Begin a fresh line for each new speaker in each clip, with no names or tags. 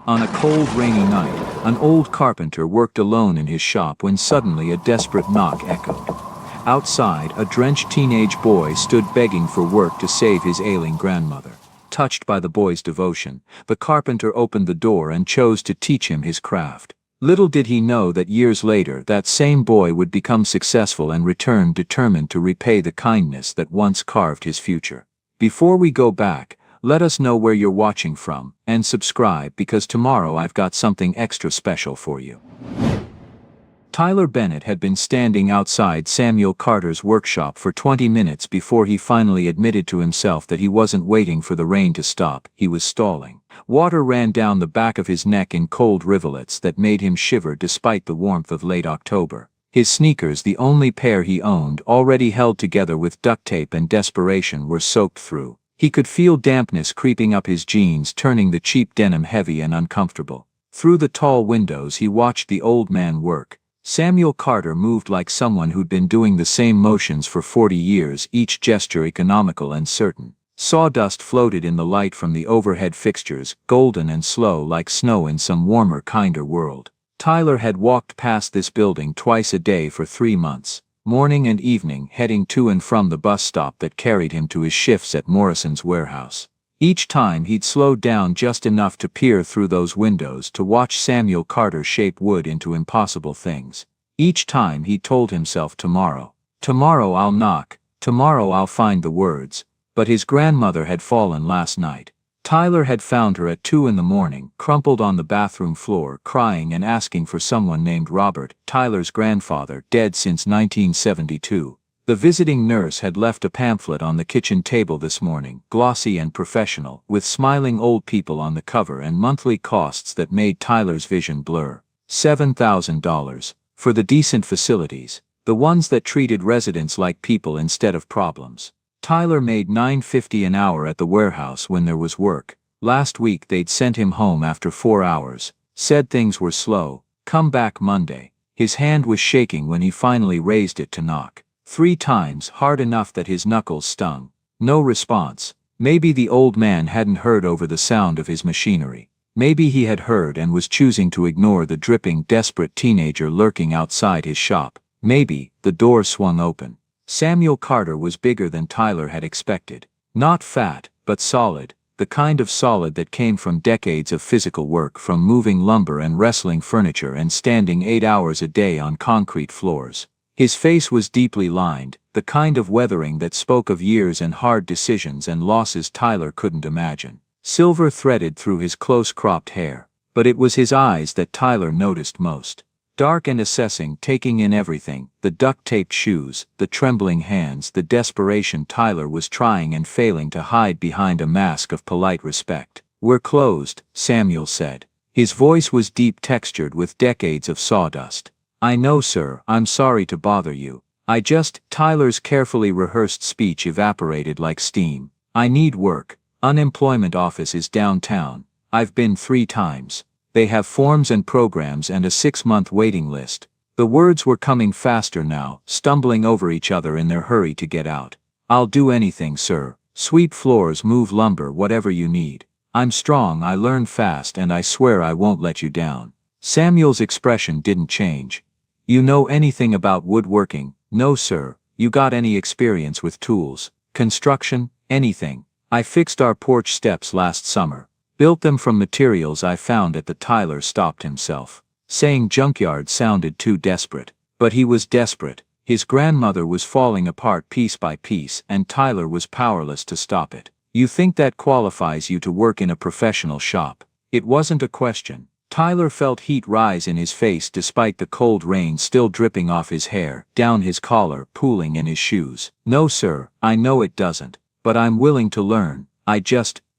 On a cold, rainy night, an old carpenter worked alone in his shop when suddenly a desperate knock echoed. Outside, a drenched teenage boy stood begging for work to save his ailing grandmother. Touched by the boy's devotion, the carpenter opened the door and chose to teach him his craft. Little did he know that years later that same boy would become successful and return determined to repay the kindness that once carved his future. Before we go back, let us know where you're watching from, and subscribe because tomorrow I've got something extra special for you. Tyler Bennett had been standing outside Samuel Carter's workshop for 20 minutes before he finally admitted to himself that he wasn't waiting for the rain to stop, he was stalling. Water ran down the back of his neck in cold rivulets that made him shiver despite the warmth of late October. His sneakers, the only pair he owned, already held together with duct tape and desperation, were soaked through. He could feel dampness creeping up his jeans, turning the cheap denim heavy and uncomfortable. Through the tall windows he watched the old man work. Samuel Carter moved like someone who'd been doing the same motions for 40 years, each gesture economical and certain. Sawdust floated in the light from the overhead fixtures, golden and slow like snow in some warmer, kinder world. Tyler had walked past this building twice a day for 3 months, morning and evening, heading to and from the bus stop that carried him to his shifts at Morrison's warehouse. Each time he'd slowed down just enough to peer through those windows to watch Samuel Carter shape wood into impossible things. Each time he told himself, tomorrow I'll knock, tomorrow I'll find the words. But his grandmother had fallen last night. Tyler had found her at 2 in the morning, crumpled on the bathroom floor, crying and asking for someone named Robert, Tyler's grandfather, dead since 1972. The visiting nurse had left a pamphlet on the kitchen table this morning, glossy and professional, with smiling old people on the cover and monthly costs that made Tyler's vision blur. $7,000 for the decent facilities, the ones that treated residents like people instead of problems. Tyler made $9.50 an hour at the warehouse when there was work. Last week they'd sent him home after 4 hours, said things were slow, come back Monday. His hand was shaking when he finally raised it to knock. 3 times, hard enough that his knuckles stung. No response. Maybe the old man hadn't heard over the sound of his machinery. Maybe he had heard and was choosing to ignore the dripping, desperate teenager lurking outside his shop. Maybe. The door swung open. Samuel Carter was bigger than Tyler had expected. Not fat, but solid, the kind of solid that came from decades of physical work, from moving lumber and wrestling furniture and standing 8 hours a day on concrete floors. His face was deeply lined, the kind of weathering that spoke of years and hard decisions and losses Tyler couldn't imagine. Silver threaded through his close-cropped hair, but it was his eyes that Tyler noticed most. Dark and assessing, taking in everything, the duct-taped shoes, the trembling hands, the desperation Tyler was trying and failing to hide behind a mask of polite respect. "We're closed," Samuel said. His voice was deep, textured with decades of sawdust. "I know, sir, I'm sorry to bother you. Tyler's carefully rehearsed speech evaporated like steam. "I need work. Unemployment office is downtown. I've been 3 times. They have forms and programs and a 6-month waiting list." The words were coming faster now, stumbling over each other in their hurry to get out. "I'll do anything, sir. Sweep floors, move lumber, whatever you need. I'm strong, I learn fast, and I swear I won't let you down." Samuel's expression didn't change. "You know anything about woodworking?" "No, sir." "You got any experience with tools? Construction? Anything?" "I fixed our porch steps last summer. Built them from materials I found at the." Tyler stopped himself. Saying junkyard sounded too desperate. But he was desperate. His grandmother was falling apart piece by piece, and Tyler was powerless to stop it. "You think that qualifies you to work in a professional shop?" It wasn't a question. Tyler felt heat rise in his face despite the cold rain still dripping off his hair, down his collar, pooling in his shoes. "No, sir, I know it doesn't. But I'm willing to learn.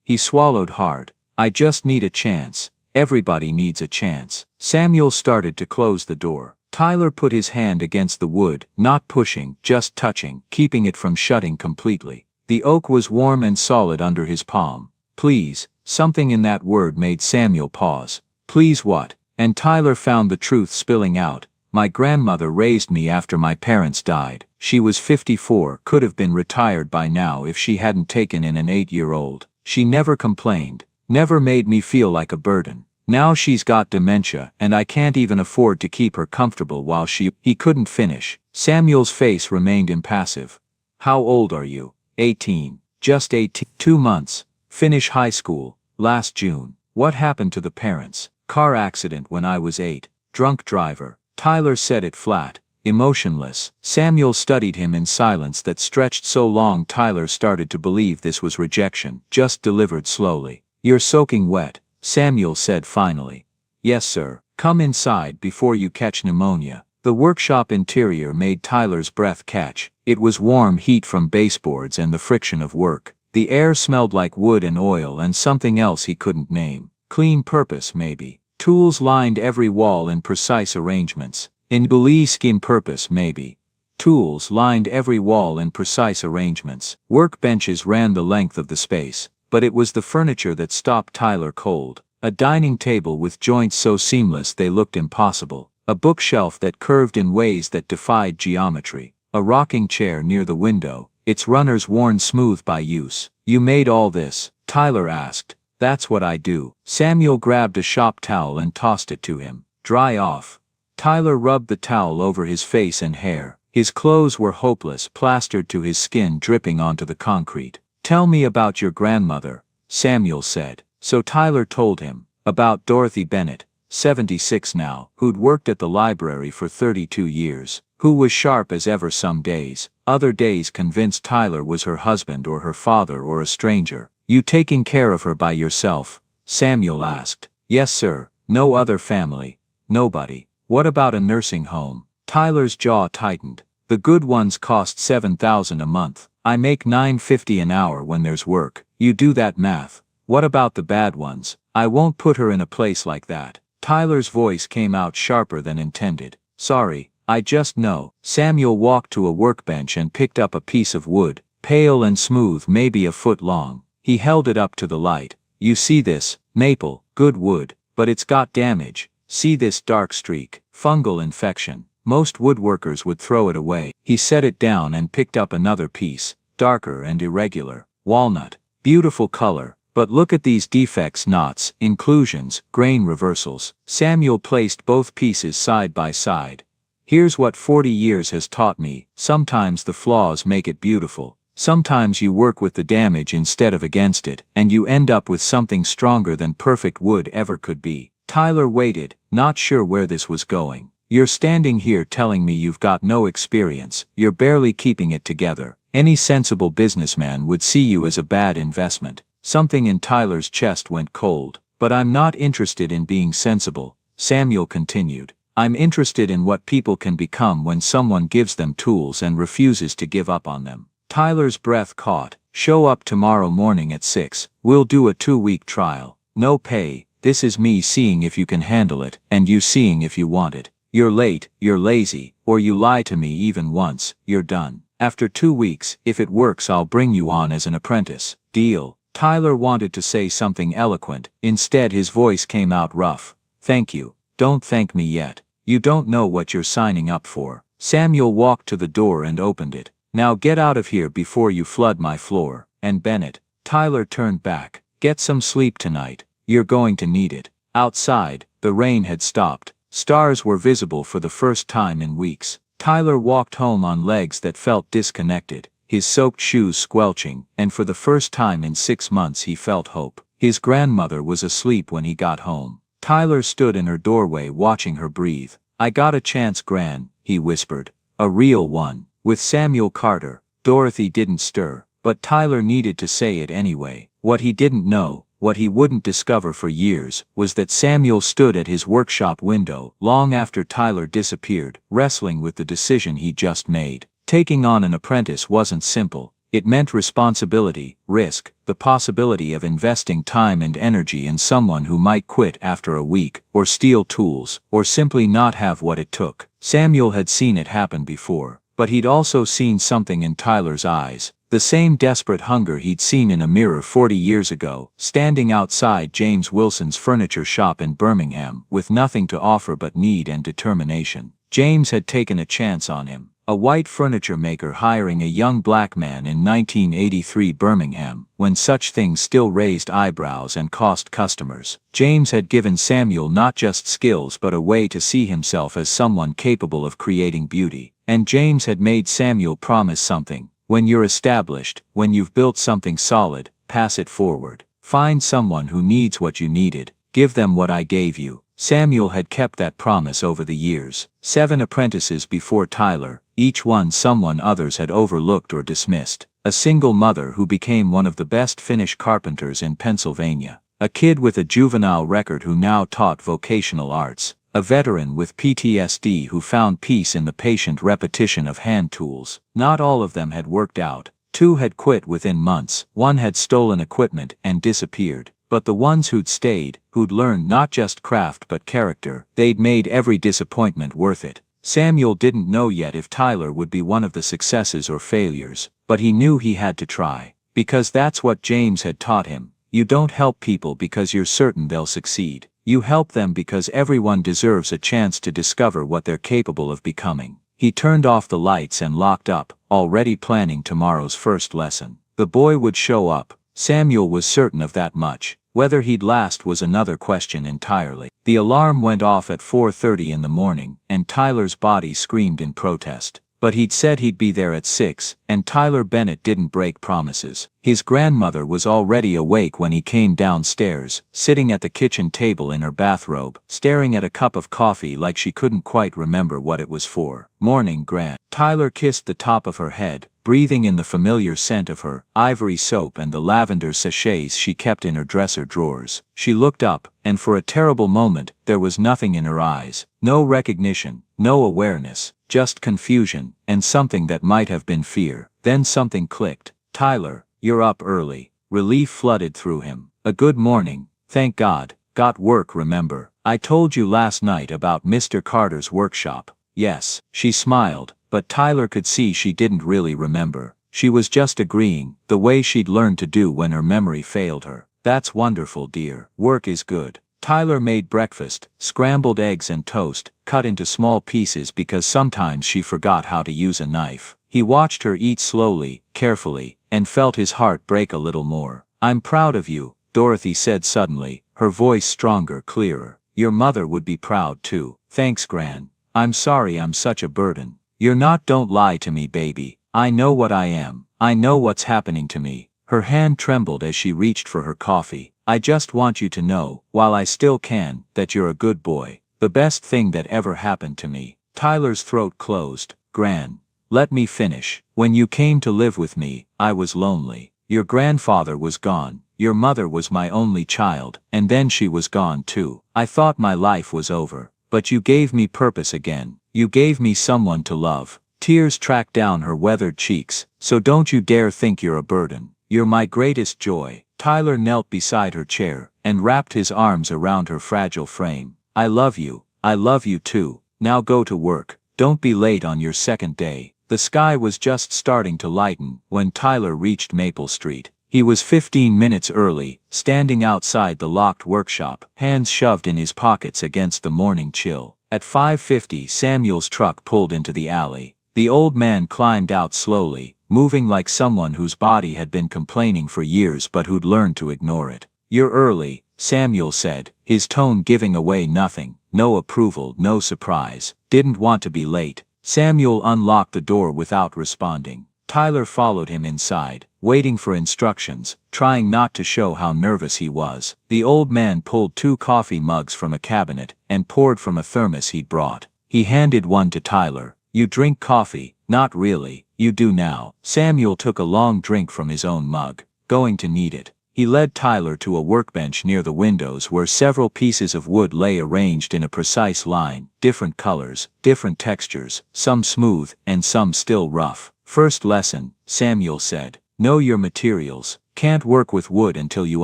He swallowed hard. "I just need a chance. Everybody needs a chance." Samuel started to close the door. Tyler put his hand against the wood, not pushing, just touching, keeping it from shutting completely. The oak was warm and solid under his palm. "Please." Something in that word made Samuel pause. "Please what?" And Tyler found the truth spilling out. "My grandmother raised me after my parents died. She was 54, could have been retired by now if she hadn't taken in an 8-year-old. She never complained, never made me feel like a burden. Now she's got dementia and I can't even afford to keep her comfortable while He couldn't finish. Samuel's face remained impassive. How old are you? 18. Just 18. 2 months. Finish high school. Last June. What happened to the parents? Car accident when I was 8. Drunk driver. Tyler said it flat, emotionless. Samuel studied him in silence that stretched so long Tyler started to believe this was rejection, just delivered slowly. You're soaking wet, Samuel said finally. Yes sir. Come inside before you catch pneumonia. The workshop interior made Tyler's breath catch. It was warm heat from baseboards and the friction of work. The air smelled like wood and oil and something else he couldn't name. Clean purpose maybe. Tools lined every wall in precise arrangements. In scheme purpose maybe. Tools lined every wall in precise arrangements. Workbenches ran the length of the space. But it was the furniture that stopped Tyler cold. A dining table with joints so seamless they looked impossible. A bookshelf that curved in ways that defied geometry. A rocking chair near the window, its runners worn smooth by use. You made all this? Tyler asked. That's what I do. Samuel grabbed a shop towel and tossed it to him. Dry off. Tyler rubbed the towel over his face and hair. His clothes were hopeless, plastered to his skin, dripping onto the concrete. Tell me about your grandmother, Samuel said. So Tyler told him about Dorothy Bennett, 76 now, who'd worked at the library for 32 years, who was sharp as ever some days, other days convinced Tyler was her husband or her father or a stranger. You taking care of her by yourself? Samuel asked. Yes sir, no other family. Nobody. What about a nursing home? Tyler's jaw tightened. The good ones cost $7,000 a month. I make $9.50 an hour when there's work. You do that math. What about the bad ones? I won't put her in a place like that. Tyler's voice came out sharper than intended. Sorry, I just know. Samuel walked to a workbench and picked up a piece of wood, pale and smooth, maybe a foot long. He held it up to the light. You see this? Maple, good wood, but it's got damage. See this dark streak? Fungal infection. Most woodworkers would throw it away. He set it down and picked up another piece, darker and irregular. Walnut. Beautiful color. But look at these defects, knots, inclusions, grain reversals. Samuel placed both pieces side by side. Here's what 40 years has taught me. Sometimes the flaws make it beautiful. Sometimes you work with the damage instead of against it, and you end up with something stronger than perfect wood ever could be. Tyler waited, not sure where this was going. You're standing here telling me you've got no experience, you're barely keeping it together. Any sensible businessman would see you as a bad investment. Something in Tyler's chest went cold. But I'm not interested in being sensible, Samuel continued. I'm interested in what people can become when someone gives them tools and refuses to give up on them. Tyler's breath caught. Show up tomorrow morning at 6. We'll do a 2-week trial. No pay. This is me seeing if you can handle it, and you seeing if you want it. You're late, you're lazy, or you lie to me even once, you're done. After 2 weeks, if it works, I'll bring you on as an apprentice. Deal. Tyler wanted to say something eloquent. Instead, his voice came out rough. Thank you. Don't thank me yet. You don't know what you're signing up for. Samuel walked to the door and opened it. Now get out of here before you flood my floor. And Bennett. Tyler turned back. Get some sleep tonight. You're going to need it. Outside, the rain had stopped. Stars were visible for the first time in weeks. Tyler walked home on legs that felt disconnected, his soaked shoes squelching, and for the first time in 6 months he felt hope. His grandmother was asleep when he got home. Tyler stood in her doorway watching her breathe. I got a chance, Gran, he whispered. A real one. With Samuel Carter. Dorothy didn't stir, but Tyler needed to say it anyway. What he didn't know, what he wouldn't discover for years, was that Samuel stood at his workshop window long after Tyler disappeared, wrestling with the decision he just made. Taking on an apprentice wasn't simple. It meant responsibility, risk, the possibility of investing time and energy in someone who might quit after a week, or steal tools, or simply not have what it took. Samuel had seen it happen before, but he'd also seen something in Tyler's eyes. The same desperate hunger he'd seen in a mirror 40 years ago, standing outside James Wilson's furniture shop in Birmingham, with nothing to offer but need and determination. James had taken a chance on him. A white furniture maker hiring a young black man in 1983 Birmingham, when such things still raised eyebrows and cost customers. James had given Samuel not just skills but a way to see himself as someone capable of creating beauty. And James had made Samuel promise something. When you're established, when you've built something solid, pass it forward. Find someone who needs what you needed. Give them what I gave you. Samuel had kept that promise over the years. 7 apprentices before Tyler, each one someone others had overlooked or dismissed. A single mother who became one of the best Finnish carpenters in Pennsylvania. A kid with a juvenile record who now taught vocational arts. A veteran with PTSD who found peace in the patient repetition of hand tools. Not all of them had worked out. 2 had quit within months. 1 had stolen equipment and disappeared. But the ones who'd stayed, who'd learned not just craft but character, they'd made every disappointment worth it. Samuel didn't know yet if Tyler would be one of the successes or failures, but he knew he had to try. Because that's what James had taught him. You don't help people because you're certain they'll succeed. You help them because everyone deserves a chance to discover what they're capable of becoming. He turned off the lights and locked up, already planning tomorrow's first lesson. The boy would show up. Samuel was certain of that much. Whether he'd last was another question entirely. The alarm went off at 4:30 in the morning, and Tyler's body screamed in protest. But he'd said he'd be there at 6, and Tyler Bennett didn't break promises. His grandmother was already awake when he came downstairs, sitting at the kitchen table in her bathrobe, staring at a cup of coffee like she couldn't quite remember what it was for. "Morning, Gran." Tyler kissed the top of her head, breathing in the familiar scent of her ivory soap and the lavender sachets she kept in her dresser drawers. She looked up, and for a terrible moment, there was nothing in her eyes. No recognition, no awareness, just confusion, and something that might have been fear. Then something clicked. "Tyler, you're up early." Relief flooded through him. "A good morning, thank God. Got work, remember? I told you last night about Mr. Carter's workshop." "Yes." She smiled, but Tyler could see she didn't really remember. She was just agreeing, the way she'd learned to do when her memory failed her. "That's wonderful, dear. Work is good." Tyler made breakfast, scrambled eggs and toast, cut into small pieces because sometimes she forgot how to use a knife. He watched her eat slowly, carefully, and felt his heart break a little more. "I'm proud of you," Dorothy said suddenly, her voice stronger, clearer. "Your mother would be proud too." "Thanks, Gran. I'm sorry I'm such a burden." "You're not, don't lie to me, baby. I know what I am. I know what's happening to me." Her hand trembled as she reached for her coffee. "I just want you to know, while I still can, that you're a good boy. The best thing that ever happened to me." Tyler's throat closed. "Gran, let me finish. When you came to live with me, I was lonely. Your grandfather was gone. Your mother was my only child, and then she was gone too. I thought my life was over. But you gave me purpose again. You gave me someone to love." Tears tracked down her weathered cheeks. "So don't you dare think you're a burden. You're my greatest joy." Tyler knelt beside her chair, and wrapped his arms around her fragile frame. "I love you. I love you too. Now go to work. Don't be late on your second day." The sky was just starting to lighten when Tyler reached Maple Street. He was 15 minutes early, standing outside the locked workshop, hands shoved in his pockets against the morning chill. At 5:50 Samuel's truck pulled into the alley. The old man climbed out slowly, moving like someone whose body had been complaining for years but who'd learned to ignore it. "You're early," Samuel said, his tone giving away nothing. No approval, no surprise. "Didn't want to be late." Samuel unlocked the door without responding. Tyler followed him inside, waiting for instructions, trying not to show how nervous he was. The old man pulled 2 coffee mugs from a cabinet and poured from a thermos he'd brought. He handed one to Tyler. "You drink coffee?" "Not really." "You do now." Samuel took a long drink from his own mug. "Going to need it." He led Tyler to a workbench near the windows where several pieces of wood lay arranged in a precise line, different colors, different textures, some smooth and some still rough. "First lesson," Samuel said. "Know your materials. Can't work with wood until you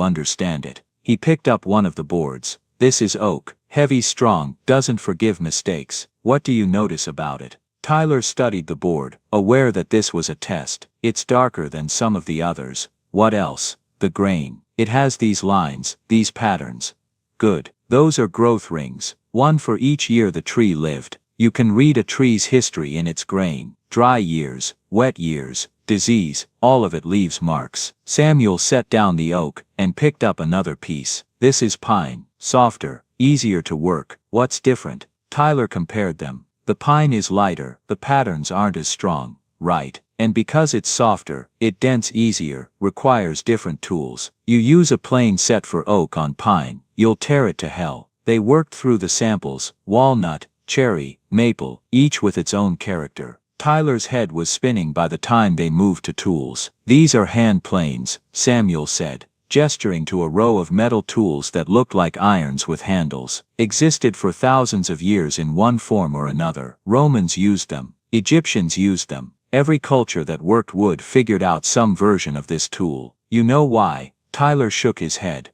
understand it." He picked up one of the boards. "This is oak. Heavy, strong, doesn't forgive mistakes. What do you notice about it?" Tyler studied the board, aware that this was a test. "It's darker than some of the others." "What else?" "The grain. It has these lines, these patterns." "Good. Those are growth rings. One for each year the tree lived." You can read a tree's history in its grain. Dry years, wet years, disease, all of it leaves marks. Samuel set down the oak and picked up another piece. This is pine, softer, easier to work. What's different? Tyler compared them. The pine is lighter, the patterns aren't as strong, right? And because it's softer, it dents easier, requires different tools. You use a plain set for oak on pine, you'll tear it to hell. They worked through the samples, walnut, cherry, maple, each with its own character. Tyler's head was spinning by the time they moved to tools. These are hand planes, Samuel said, gesturing to a row of metal tools that looked like irons with handles. Existed for thousands of years in one form or another. Romans used them. Egyptians used them. Every culture that worked wood figured out some version of this tool. You know why? Tyler shook his head.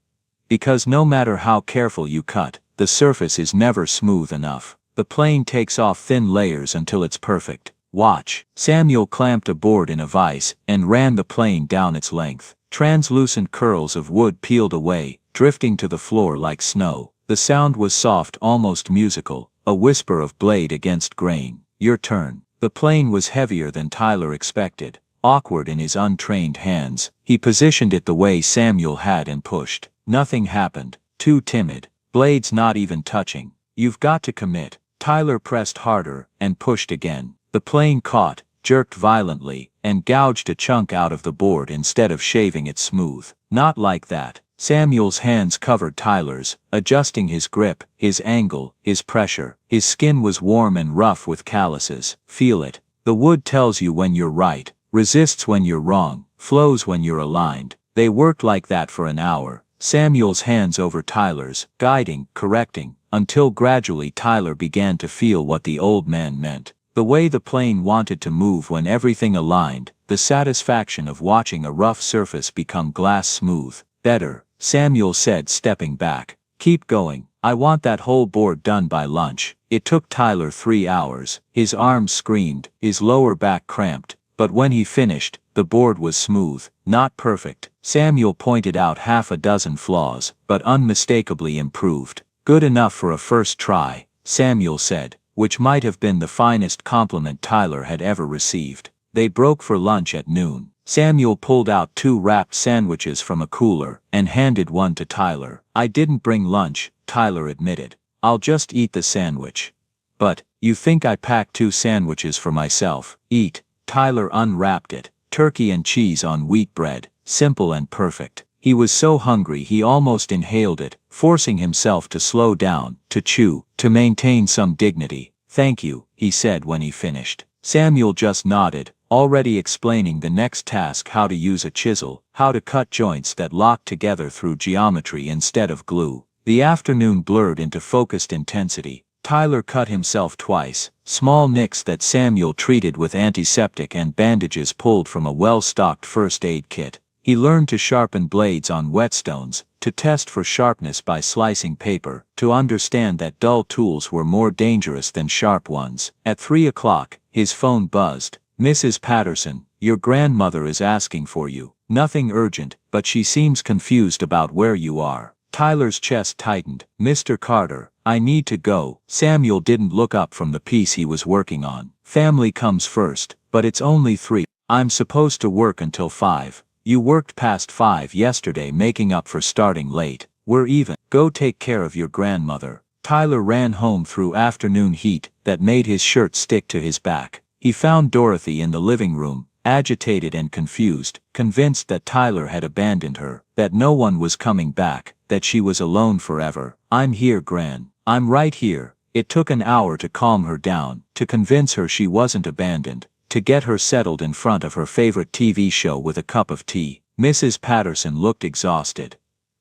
Because no matter how careful you cut, the surface is never smooth enough. The plane takes off thin layers until it's perfect. Watch. Samuel clamped a board in a vise and ran the plane down its length. Translucent curls of wood peeled away, drifting to the floor like snow. The sound was soft, almost musical, a whisper of blade against grain. Your turn. The plane was heavier than Tyler expected. Awkward in his untrained hands, he positioned it the way Samuel had and pushed. Nothing happened. Too timid. Blades not even touching. You've got to commit. Tyler pressed harder and pushed again. The plane caught, jerked violently, and gouged a chunk out of the board instead of shaving it smooth. Not like that. Samuel's hands covered Tyler's, adjusting his grip, his angle, his pressure. His skin was warm and rough with calluses. Feel it. The wood tells you when you're right, resists when you're wrong, flows when you're aligned. They worked like that for an hour, Samuel's hands over Tyler's, guiding, correcting, until gradually Tyler began to feel what the old man meant. The way the plane wanted to move when everything aligned, the satisfaction of watching a rough surface become glass smooth. Better, Samuel said, stepping back. Keep going. I want that whole board done by lunch. It took Tyler 3 hours. His arms screamed, his lower back cramped, but when he finished, the board was smooth, not perfect. Samuel pointed out half a dozen flaws, but unmistakably improved. Good enough for a first try, Samuel said, which might have been the finest compliment Tyler had ever received. They broke for lunch at noon. Samuel pulled out 2 wrapped sandwiches from a cooler and handed one to Tyler. I didn't bring lunch, Tyler admitted. I'll just eat the sandwich. But, you think I packed 2 sandwiches for myself? Eat. Tyler unwrapped it. Turkey and cheese on wheat bread, simple and perfect. He was so hungry he almost inhaled it, forcing himself to slow down, to chew, to maintain some dignity. Thank you, he said when he finished. Samuel just nodded, already explaining the next task: how to use a chisel, how to cut joints that lock together through geometry instead of glue. The afternoon blurred into focused intensity. Tyler cut himself twice, small nicks that Samuel treated with antiseptic and bandages pulled from a well-stocked first aid kit. He learned to sharpen blades on whetstones, to test for sharpness by slicing paper, to understand that dull tools were more dangerous than sharp ones. At 3 o'clock, his phone buzzed. Mrs. Patterson, your grandmother is asking for you. Nothing urgent, but she seems confused about where you are. Tyler's chest tightened. Mr. Carter, I need to go. Samuel didn't look up from the piece he was working on. Family comes first, but it's only 3. I'm supposed to work until 5. You worked past 5 yesterday, making up for starting late. We're even. Go take care of your grandmother. Tyler ran home through afternoon heat that made his shirt stick to his back. He found Dorothy in the living room, agitated and confused, convinced that Tyler had abandoned her, that no one was coming back, that she was alone forever. I'm here, Gran. I'm right here. It took an hour to calm her down, to convince her she wasn't abandoned, to get her settled in front of her favorite TV show with a cup of tea. Mrs. Patterson looked exhausted.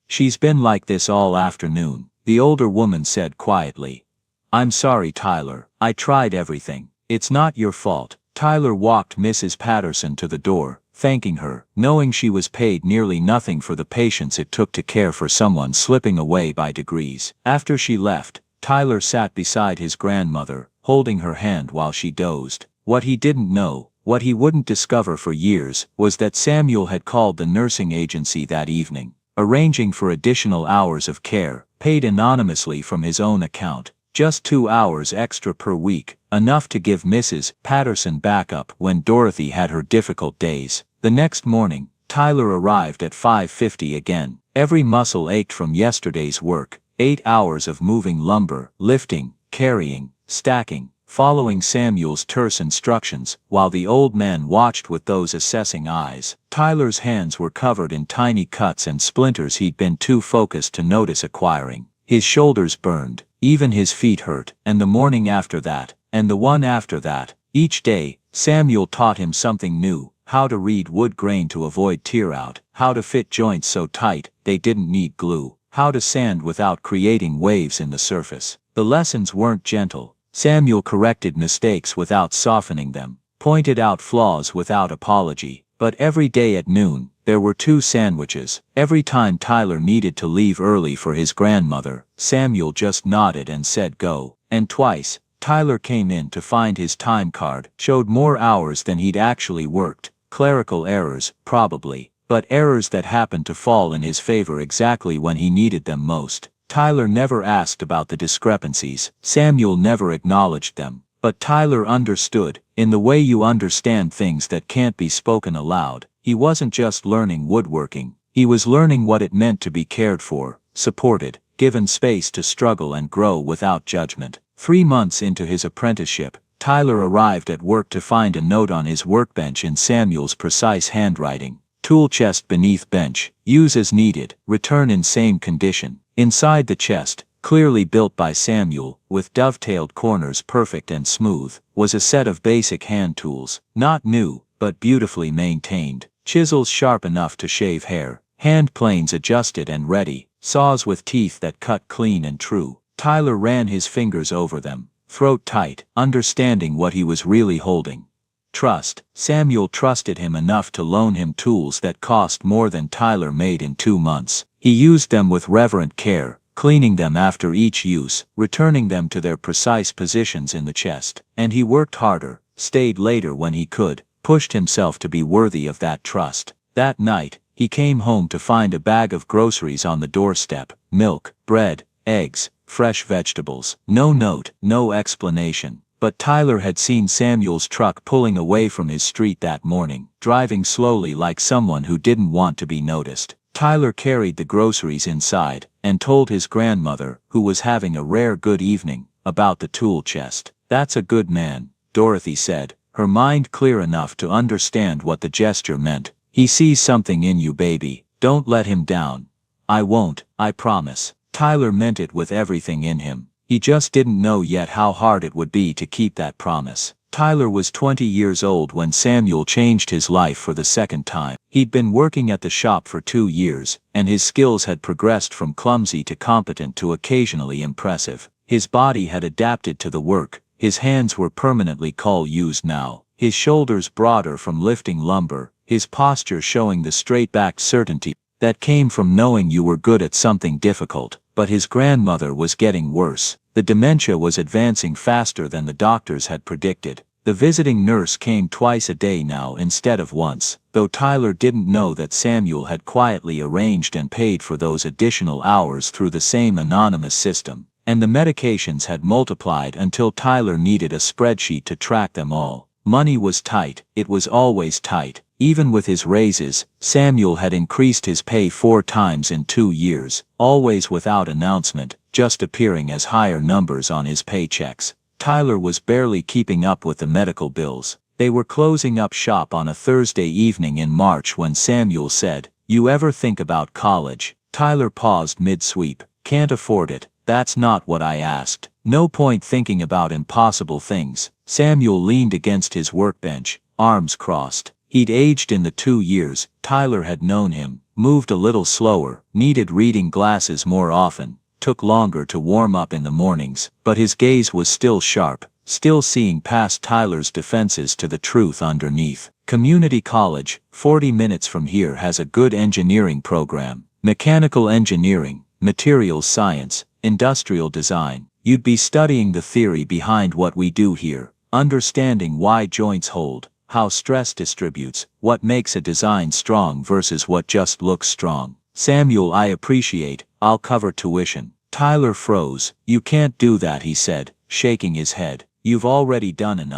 She's been like this all afternoon, the older woman said quietly. I'm sorry, Tyler. I tried everything. It's not your fault. Tyler walked Mrs. Patterson to the door, thanking her, knowing she was paid nearly nothing for the patience it took to care for someone slipping away by degrees. After she left, Tyler sat beside his grandmother, holding her hand while she dozed. What he didn't know, what he wouldn't discover for years, was that Samuel had called the nursing agency that evening, arranging for additional hours of care, paid anonymously from his own account. Just 2 hours extra per week, enough to give Mrs. Patterson backup when Dorothy had her difficult days. The next morning, Tyler arrived at 5:50 again. Every muscle ached from yesterday's work. 8 hours of moving lumber, lifting, carrying, stacking, following Samuel's terse instructions, while the old man watched with those assessing eyes. Tyler's hands were covered in tiny cuts and splinters he'd been too focused to notice acquiring. His shoulders burned, even his feet hurt, and the morning after that, and the one after that, each day, Samuel taught him something new: how to read wood grain to avoid tear out, how to fit joints so tight they didn't need glue, how to sand without creating waves in the surface. The lessons weren't gentle. Samuel corrected mistakes without softening them, pointed out flaws without apology. But every day at noon, there were 2 sandwiches. Every time Tyler needed to leave early for his grandmother, Samuel just nodded and said go. And twice, Tyler came in to find his time card showed more hours than he'd actually worked. Clerical errors, probably, but errors that happened to fall in his favor exactly when he needed them most. Tyler never asked about the discrepancies. Samuel never acknowledged them. But Tyler understood, in the way you understand things that can't be spoken aloud. He wasn't just learning woodworking. He was learning what it meant to be cared for, supported, given space to struggle and grow without judgment. 3 months into his apprenticeship, Tyler arrived at work to find a note on his workbench in Samuel's precise handwriting. Tool chest beneath bench, use as needed, return in same condition. Inside the chest, clearly built by Samuel, with dovetailed corners perfect and smooth, was a set of basic hand tools, not new, but beautifully maintained. Chisels sharp enough to shave hair, hand planes adjusted and ready, saws with teeth that cut clean and true. Tyler ran his fingers over them, throat tight, understanding what he was really holding. Trust. Samuel trusted him enough to loan him tools that cost more than Tyler made in 2 months. He used them with reverent care, cleaning them after each use, returning them to their precise positions in the chest. And he worked harder, stayed later when he could, pushed himself to be worthy of that trust. That night, he came home to find a bag of groceries on the doorstep: milk, bread, eggs, fresh vegetables. No note, no explanation. But Tyler had seen Samuel's truck pulling away from his street that morning, driving slowly like someone who didn't want to be noticed. Tyler carried the groceries inside, and told his grandmother, who was having a rare good evening, about the tool chest. "That's a good man," Dorothy said, her mind clear enough to understand what the gesture meant. "He sees something in you, baby. Don't let him down." "I won't, I promise." Tyler meant it with everything in him. He just didn't know yet how hard it would be to keep that promise. Tyler was 20 years old when Samuel changed his life for the second time. He'd been working at the shop for 2 years, and his skills had progressed from clumsy to competent to occasionally impressive. His body had adapted to the work. His hands were permanently used now, his shoulders broader from lifting lumber, his posture showing the straight-backed certainty that came from knowing you were good at something difficult. But his grandmother was getting worse. The dementia was advancing faster than the doctors had predicted. The visiting nurse came twice a day now instead of once, though Tyler didn't know that Samuel had quietly arranged and paid for those additional hours through the same anonymous system. And the medications had multiplied until Tyler needed a spreadsheet to track them all. Money was tight. It was always tight. Even with his raises, Samuel had increased his pay 4 times in 2 years, always without announcement, just appearing as higher numbers on his paychecks. Tyler was barely keeping up with the medical bills. They were closing up shop on a Thursday evening in March when Samuel said, "You ever think about college?" Tyler paused mid-sweep. "Can't afford it." "That's not what I asked." "No point thinking about impossible things." Samuel leaned against his workbench, arms crossed. He'd aged in the 2 years. Tyler had known him, moved a little slower, needed reading glasses more often, took longer to warm up in the mornings, but his gaze was still sharp, still seeing past Tyler's defenses to the truth underneath. Community college, 40 minutes from here, has a good engineering program: mechanical engineering, materials science, industrial design. You'd be studying the theory behind what we do here, understanding why joints hold, how stress distributes, what makes a design strong versus what just looks strong. "Samuel, I appreciate. I'll cover tuition." Tyler froze. "You can't do that," he said, shaking his head. "You've already done enough."